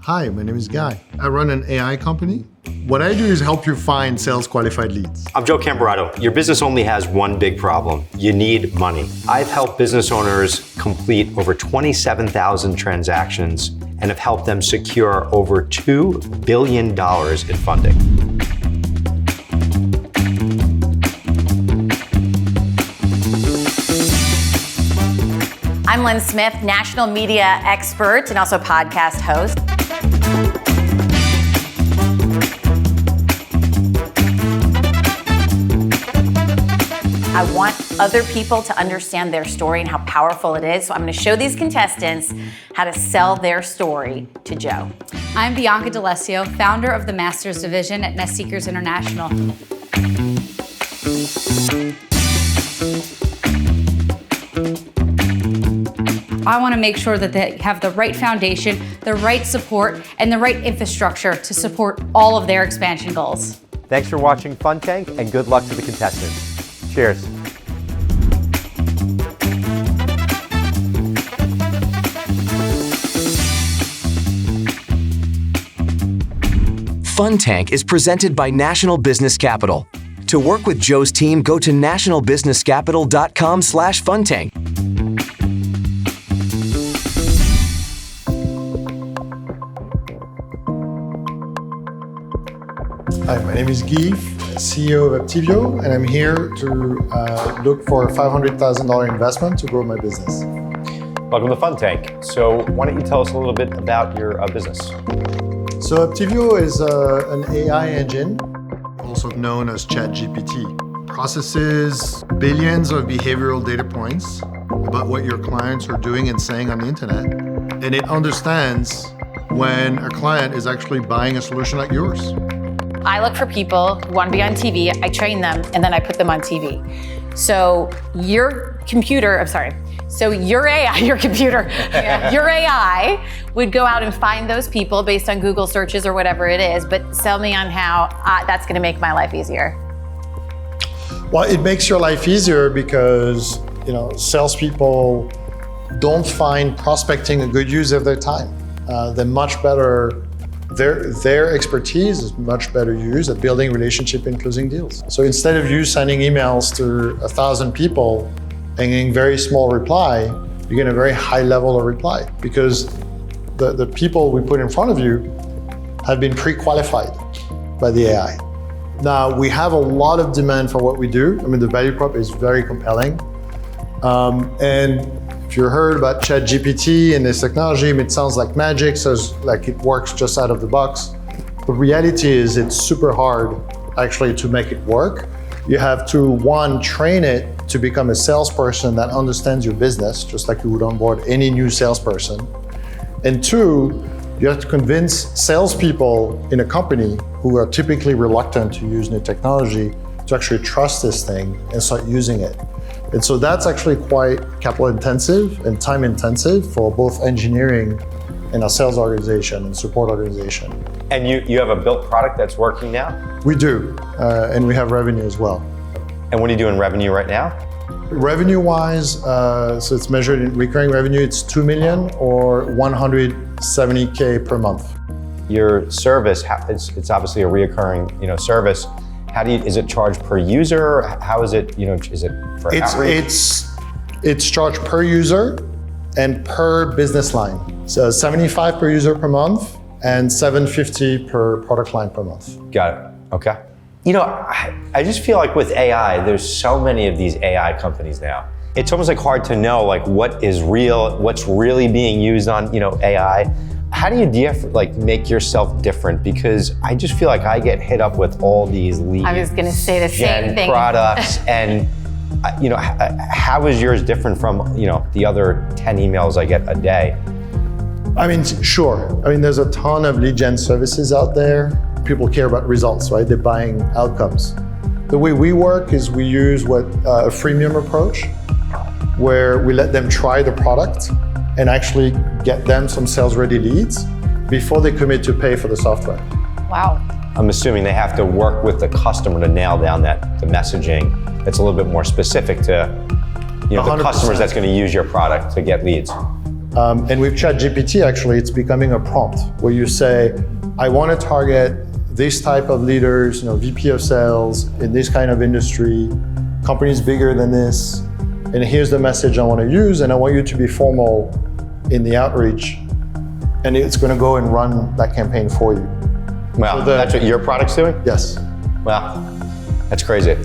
Hi, my name is Guy. I run an AI company. What I do is help you find sales qualified leads. I'm Joe Camberato. Your business only has one big problem. You need money. I've helped business owners complete over 27,000 transactions and have helped them secure over $2 billion in funding. I'm Lynn Smith, national media expert and also podcast host. I want other people to understand their story and how powerful it is. So I'm going to show these contestants how to sell their story to Joe. I'm Bianca D'Alessio, founder of the Masters Division at Nest Seekers International. I want to make sure that they have the right foundation, the right support, and the right infrastructure to support all of their expansion goals. Thanks for watching Fun Tank and good luck to the contestants. Cheers. Fun Tank is presented by National Business Capital. To work with Joe's team, go to nationalbusinesscapital.com/funtank. Hi, my name is Guy, CEO of Aptivio, and I'm here to look for a $500,000 investment to grow my business. Welcome to Fun Tank. So why don't you tell us a little bit about your business? So Aptivio is an AI engine, also known as ChatGPT. Processes billions of behavioral data points about what your clients are doing and saying on the internet. And it understands when a client is actually buying a solution like yours. I look for people who want to be on TV, I train them, and then I put them on TV. So your AI would go out and find those people based on Google searches or whatever it is, but sell me on how that's going to make my life easier. Well, it makes your life easier because, salespeople don't find prospecting a good use of their time. They're much better. Their expertise is much better used at building relationship and closing deals. So instead of you sending emails to 1,000 people and getting very small reply, you get a very high level of reply because the people we put in front of you have been pre-qualified by the AI. Now, we have a lot of demand for what we do. The value prop is very compelling. And if you heard about ChatGPT and this technology, it sounds like magic, so like it works just out of the box. The reality is it's super hard actually to make it work. You have to, one, train it to become a salesperson that understands your business, just like you would onboard any new salesperson. And two, you have to convince salespeople in a company who are typically reluctant to use new technology to actually trust this thing and start using it. And so that's actually quite capital intensive and time intensive for both engineering and our sales organization and support organization. And you have a built product that's working now? We do, and we have revenue as well. And what are you doing revenue right now? Revenue-wise, so it's measured in recurring revenue, it's 2 million or 170K per month. Your service, it's obviously a reoccurring, service. Is it charged per user? How is it, is it for outreach? It's charged per user and per business line. So 75 per user per month and 750 per product line per month. Got it, okay. I just feel like with AI, there's so many of these AI companies now. It's almost like hard to know what is real, what's really being used on, AI. How do you make yourself different? Because I just feel like I get hit up with all these lead I was going to say the same thing. Products, and how is yours different from the other 10 emails I get a day? Sure. There's a ton of lead gen services out there. People care about results, right? They're buying outcomes. The way we work is we use a freemium approach, where we let them try the product and actually get them some sales-ready leads before they commit to pay for the software. Wow. I'm assuming they have to work with the customer to nail down the messaging that's a little bit more specific to the 100%. customers that's going to use your product to get leads. And with ChatGPT, actually, it's becoming a prompt where you say, I want to target this type of leaders, VP of sales in this kind of industry, companies bigger than this, and here's the message I want to use, and I want you to be formal in the outreach, and it's going to go and run that campaign for you. Wow, So that's what your product's doing? Yes. Wow, that's crazy.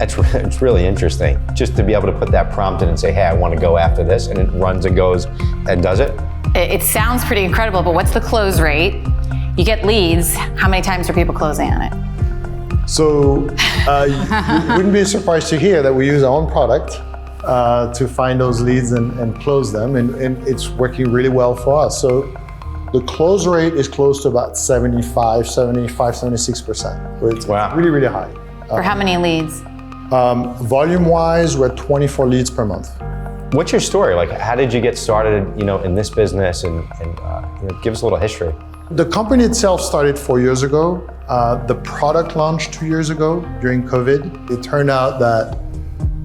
It's really interesting just to be able to put that prompt in and say, hey, I want to go after this, and it runs and goes and does it. It sounds pretty incredible, but what's the close rate? You get leads. How many times are people closing on it? So you wouldn't be surprised to hear that we use our own product to find those leads and close them, and it's working really well for us. So the close rate is close to about 76%. So it's Wow. really, really high. For how many leads? Volume-wise, we're at 24 leads per month. What's your story? Like, how did you get started, in this business, and give us a little history. The company itself started 4 years ago. The product launched 2 years ago during COVID. It turned out that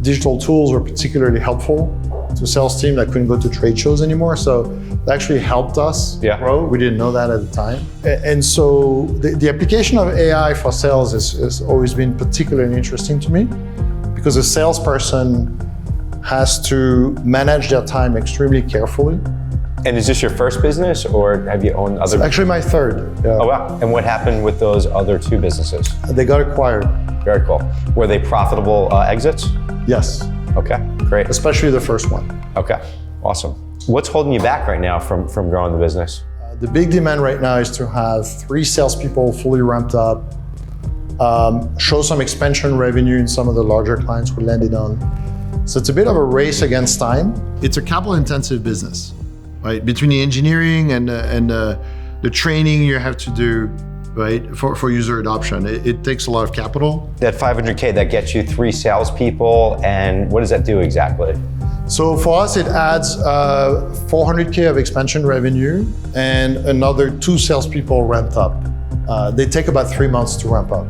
digital tools were particularly helpful to sales team that couldn't go to trade shows anymore. So it actually helped us grow. We didn't know that at the time. And so the application of AI for sales has always been particularly interesting to me, because a salesperson has to manage their time extremely carefully. And is this your first business, or have you owned other? It's actually my third. Oh, wow. And what happened with those other two businesses? They got acquired. Very cool. Were they profitable exits? Yes, Okay, great. especially the first one. Okay, awesome. What's holding you back right now from growing the business? The big demand right now is to have 3 salespeople fully ramped up, show some expansion revenue in some of the larger clients we landed on. So it's a bit of a race against time. It's a capital-intensive business, right? Between the engineering and the training you have to do, right, for user adoption, it takes a lot of capital. That 500K, that gets you 3 salespeople, and what does that do exactly? So for us, it adds 400K of expansion revenue and another 2 salespeople ramped up. They take about 3 months to ramp up.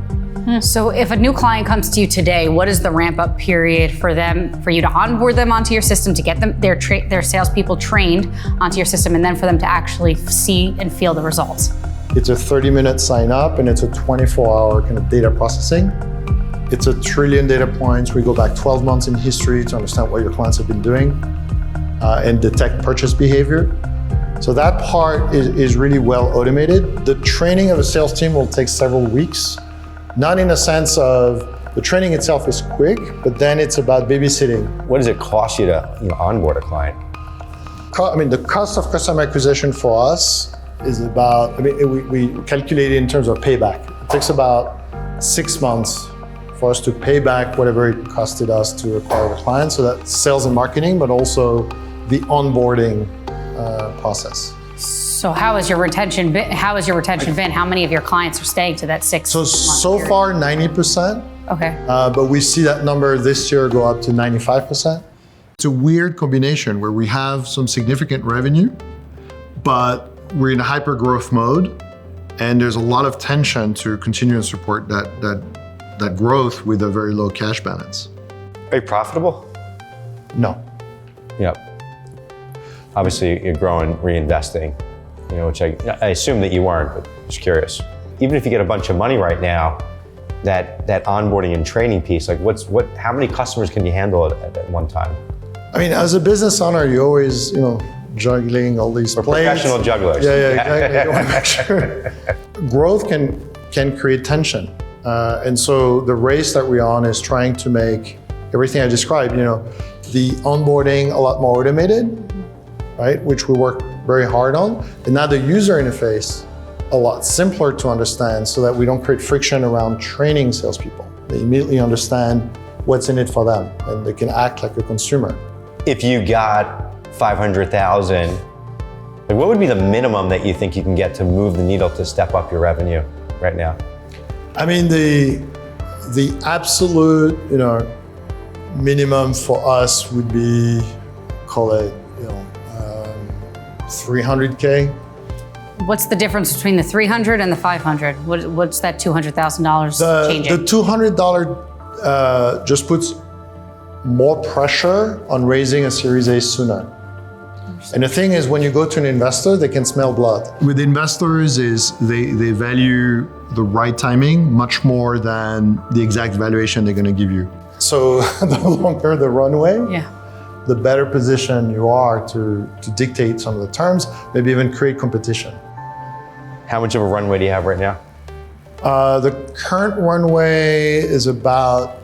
So if a new client comes to you today, what is the ramp up period for you to onboard them onto your system, to get them their salespeople trained onto your system, and then for them to actually see and feel the results? It's a 30-minute sign up, and it's a 24-hour kind of data processing. It's 1 trillion data points. We go back 12 months in history to understand what your clients have been doing and detect purchase behavior. So that part is really well automated. The training of a sales team will take several weeks, not in a sense of the training itself is quick, but then it's about babysitting. What does it cost you to onboard a client? The cost of customer acquisition for us is about, we calculate it in terms of payback. It takes about 6 months for us to pay back whatever it costed us to acquire the client. So that's sales and marketing, but also the onboarding process. So how has your retention been? How many of your clients are staying to that 6 month So period? far, 90%. Okay. But we see that number this year go up to 95%. It's a weird combination where we have some significant revenue, but we're in a hyper growth mode, and there's a lot of tension to continue and support that growth with a very low cash balance. Are you profitable? No. Yep. Obviously, you're growing, reinvesting, which I assume that you weren't, but just curious. Even if you get a bunch of money right now, that onboarding and training piece, how many customers can you handle at one time? As a business owner, you always, juggling all these plates. Professional jugglers. Yeah, exactly. You want to make sure. Growth can create tension. And so the race that we're on is trying to make everything I described, the onboarding a lot more automated, right? Which we work very hard on. And now the user interface a lot simpler to understand, so that we don't create friction around training salespeople. They immediately understand what's in it for them, and they can act like a consumer. If you got 500,000, what would be the minimum that you think you can get to move the needle to step up your revenue right now? The absolute, minimum for us would be, call it, 300K. What's the difference between the 300 and the 500? What's that $200,000 changing? The $200 just puts more pressure on raising a Series A sooner. And the thing is, when you go to an investor, they can smell blood. With investors is they value the right timing much more than the exact valuation they're going to give you. So the longer the runway, the better position you are to dictate some of the terms, maybe even create competition. How much of a runway do you have right now? The current runway is about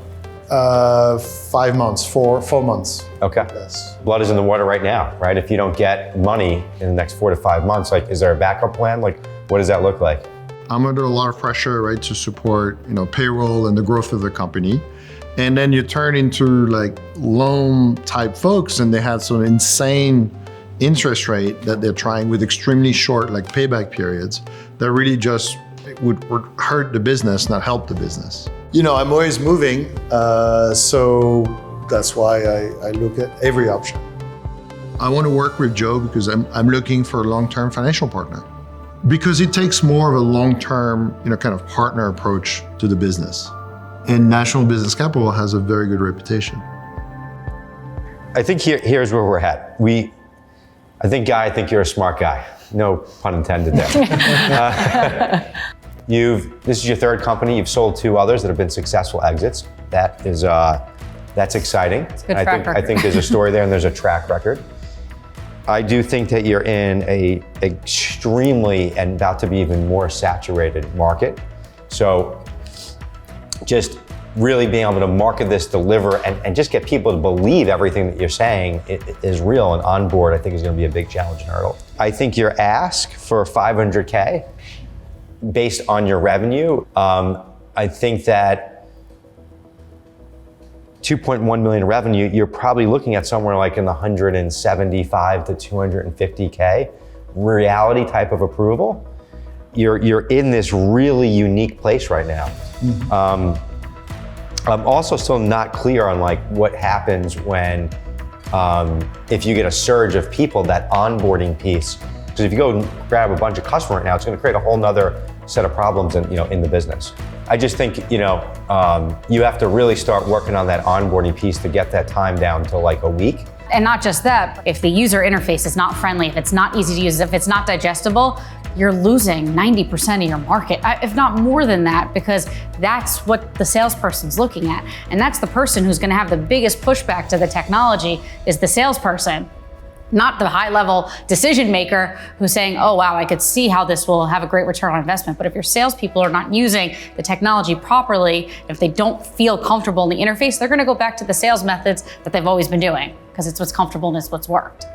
5 months, 4 months. Okay. Yes. Blood is in the water right now, right? If you don't get money in the next 4 to 5 months, like, is there a backup plan? Like, what does that look like? I'm under a lot of pressure, right, to support, payroll and the growth of the company. And then you turn into like loan type folks, and they have some insane interest rate that they're trying with extremely short like payback periods that really just would hurt the business, not help the business. I'm always moving, so that's why I look at every option. I want to work with Joe because I'm looking for a long-term financial partner, because it takes more of a long-term, kind of partner approach to the business. And National Business Capital has a very good reputation. I think here's where we're at. I think you're a smart guy. No pun intended there. This is your third company. You've sold 2 others that have been successful exits. That's exciting. It's a good track record. I think there's a story there and there's a track record. I do think that you're in a extremely and about to be even more saturated market. So just really being able to market this, deliver, and just get people to believe everything that you're saying is real and on board, I think is going to be a big challenge and hurdle. I think your ask for $500K based on your revenue, I think that 2.1 million revenue, you're probably looking at somewhere like in the 175 to 250K reality type of approval. You're in this really unique place right now. I'm also still not clear on like what happens when, if you get a surge of people, that onboarding piece. Because if you go and grab a bunch of customers right now, it's going to create a whole nother set of problems in the business. I just think, you have to really start working on that onboarding piece to get that time down to like a week. And not just that, if the user interface is not friendly, if it's not easy to use, if it's not digestible, you're losing 90% of your market, if not more than that, because that's what the salesperson's looking at. And that's the person who's gonna have the biggest pushback to the technology is the salesperson, not the high-level decision maker who's saying, oh, wow, I could see how this will have a great return on investment. But if your salespeople are not using the technology properly, if they don't feel comfortable in the interface, they're gonna go back to the sales methods that they've always been doing, because it's what's comfortable and it's what's worked.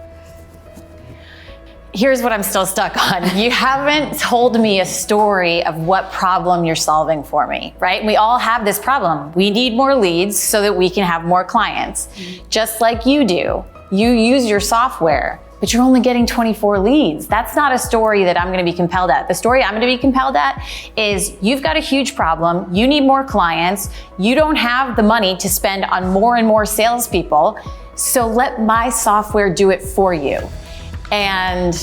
Here's what I'm still stuck on. You haven't told me a story of what problem you're solving for me, right? We all have this problem. We need more leads so that we can have more clients, just like you do. You use your software, but you're only getting 24 leads. That's not a story that I'm gonna be compelled at. The story I'm gonna be compelled at is you've got a huge problem, you need more clients, you don't have the money to spend on more and more salespeople, so let my software do it for you. And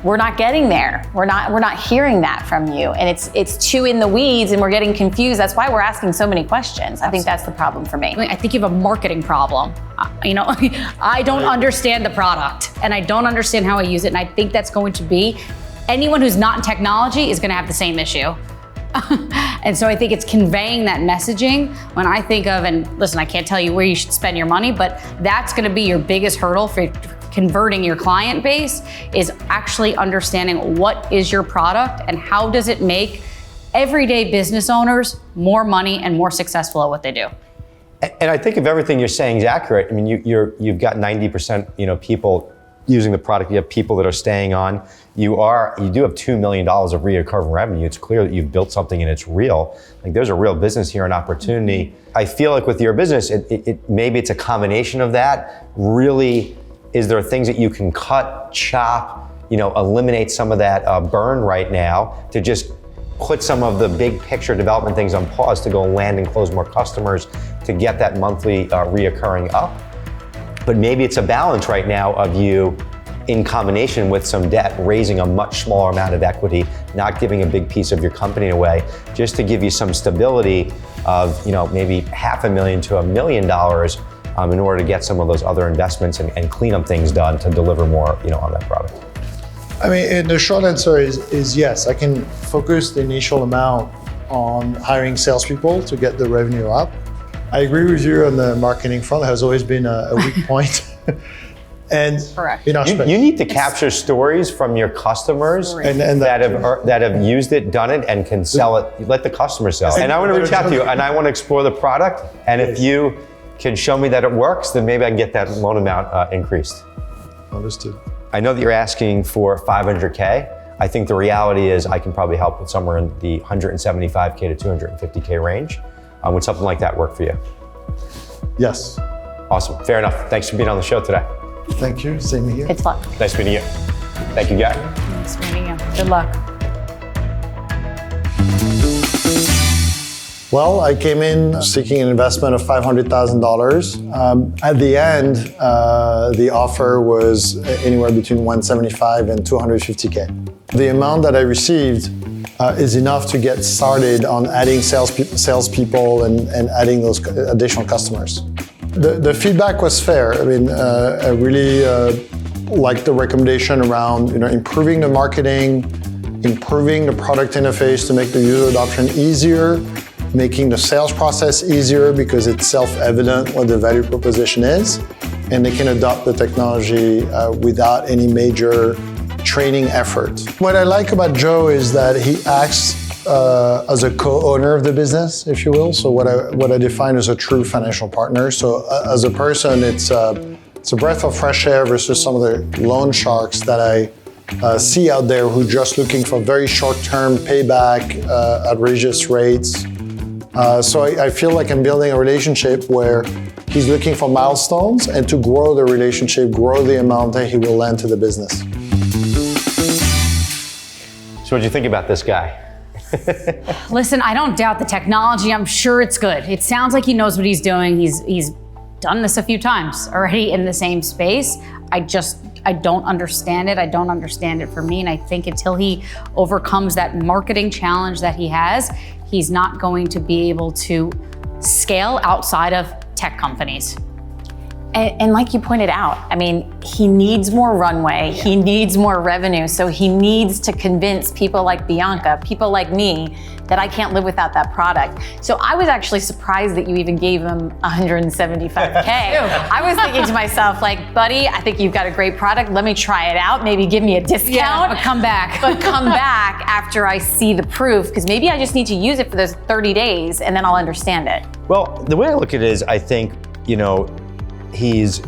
we're not getting there. We're not hearing that from you. And it's too in the weeds and we're getting confused. That's why we're asking so many questions. I think that's the problem for me. I think you have a marketing problem. I don't understand the product and I don't understand how I use it. And I think that's going to be, anyone who's not in technology is gonna have the same issue. And so I think it's conveying that messaging when I think of, and listen, I can't tell you where you should spend your money, but that's gonna be your biggest hurdle for converting your client base, is actually understanding what is your product and how does it make everyday business owners more money and more successful at what they do. And I think if everything you're saying is accurate, I mean, you've got 90%, people using the product. You have people that are staying on. You do have $2 million of recurring revenue. It's clear that you've built something and it's real. Like there's a real business here, an opportunity. I feel like with your business, maybe it's a combination of that. Really, is there things that you can cut, chop, eliminate some of that burn right now to just put some of the big picture development things on pause to go land and close more customers to get that monthly reoccurring up? But maybe it's a balance right now of you in combination with some debt, raising a much smaller amount of equity, not giving a big piece of your company away, just to give you some stability of maybe $500,000 to $1 million in order to get some of those other investments and cleanup things done to deliver more, on that product? I mean, and the short answer is yes. I can focus the initial amount on hiring salespeople to get the revenue up. I agree with you on the marketing front. It has always been a weak point. And Correct. You need to capture stories from your customers and that have used it, done it, and can sell it. Let the customer sell it. And I want to reach out to you, and I want to explore the product. And if you can show me that it works, then maybe I can get that loan amount increased. Understood. I know that you're asking for $500K. I think the reality is I can probably help with somewhere in the $175K to $250K range. Would something like that work for you? Yes. Awesome. Fair enough. Thanks for being on the show today. Thank you. Same here. Good luck. Nice meeting you. Thank you, Guy. Nice meeting you. Good luck. Well, I came in seeking an investment of $500,000. At the end, the offer was anywhere between $175 and $250K. The amount that I received is enough to get started on adding salespeople and adding those additional customers. The feedback was fair. I mean, I really liked the recommendation around improving the marketing, improving the product interface to make the user adoption easier, making the sales process easier because it's self-evident what the value proposition is, and they can adopt the technology without any major training effort. What I like about Joe is that he acts as a co-owner of the business, if you will. So what I define as a true financial partner. So as a person, it's a breath of fresh air versus some of the loan sharks that I see out there who just looking for very short-term payback, outrageous rates. So I feel like I'm building a relationship where he's looking for milestones and to grow the relationship, grow the amount that he will lend to the business. So what do you think about this guy? Listen, I don't doubt the technology. I'm sure it's good. It sounds like he knows what he's doing. He's done this a few times already in the same space. I don't understand it. I don't understand it for me. And I think until he overcomes that marketing challenge that he has, he's not going to be able to scale outside of tech companies. And like you pointed out, I mean, he needs more runway, he needs more revenue, so he needs to convince people like Bianca, people like me, that I can't live without that product. So I was actually surprised that you even gave him $175K. I was thinking to myself, like, buddy, I think you've got a great product, let me try it out, maybe give me a discount. Yeah, but come back. But come back after I see the proof, because maybe I just need to use it for those 30 days and then I'll understand it. Well, the way I look at it is, I think, he's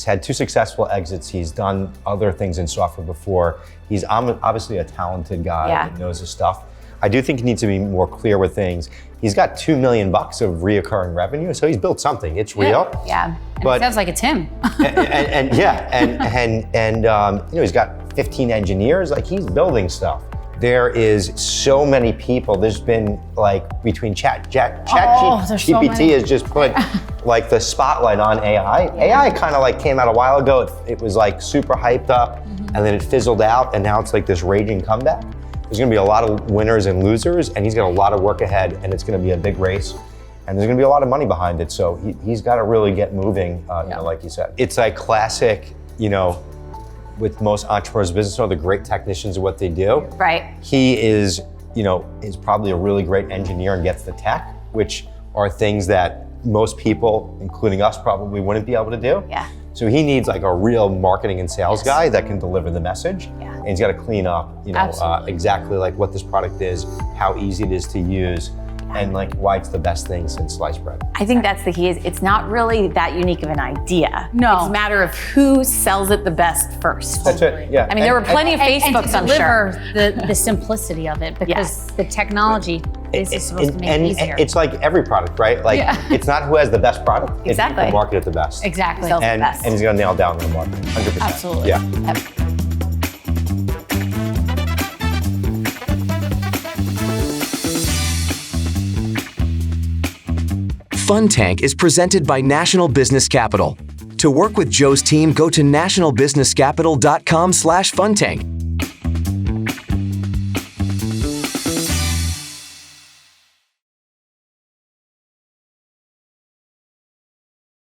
had 2 successful exits. He's done other things in software before. He's obviously a talented guy that knows his stuff. I do think he needs to be more clear with things. He's got $2 million of reoccurring revenue, so he's built something. It's real. Yeah, and but it sounds like it's him. He's got 15 engineers. Like, he's building stuff. There is so many people. There's been between ChatGPT has just put the spotlight on AI. AI kind of came out a while ago. It was super hyped up, and then it fizzled out, and now it's this raging comeback. There's going to be a lot of winners and losers, and he's got a lot of work ahead, and it's going to be a big race, and there's going to be a lot of money behind it. So he's got to really get moving. Like you said, it's classic. With most entrepreneurs' business are the great technicians of what they do. Right. He is probably a really great engineer and gets the tech, which are things that most people, including us, probably wouldn't be able to do. Yeah. So he needs a real marketing and sales guy that can deliver the message. Yeah. And he's got to clean up, exactly what this product is, how easy it is to use, and why it's the best thing since sliced bread. I think that's the key. It's not really that unique of an idea. No. It's a matter of who sells it the best first. That's it. Yeah. I mean, there were plenty of Facebooks, and to I'm sure. deliver the simplicity of it, because the technology is supposed to make it easier. It's like every product, right? It's not who has the best product. Exactly. It's who can market it the best. Exactly. Sells the And best. he's going to nail down the market, 100%. Absolutely. Yeah. Yep. Fun Tank is presented by National Business Capital. To work with Joe's team, go to nationalbusinesscapital.com/funtank.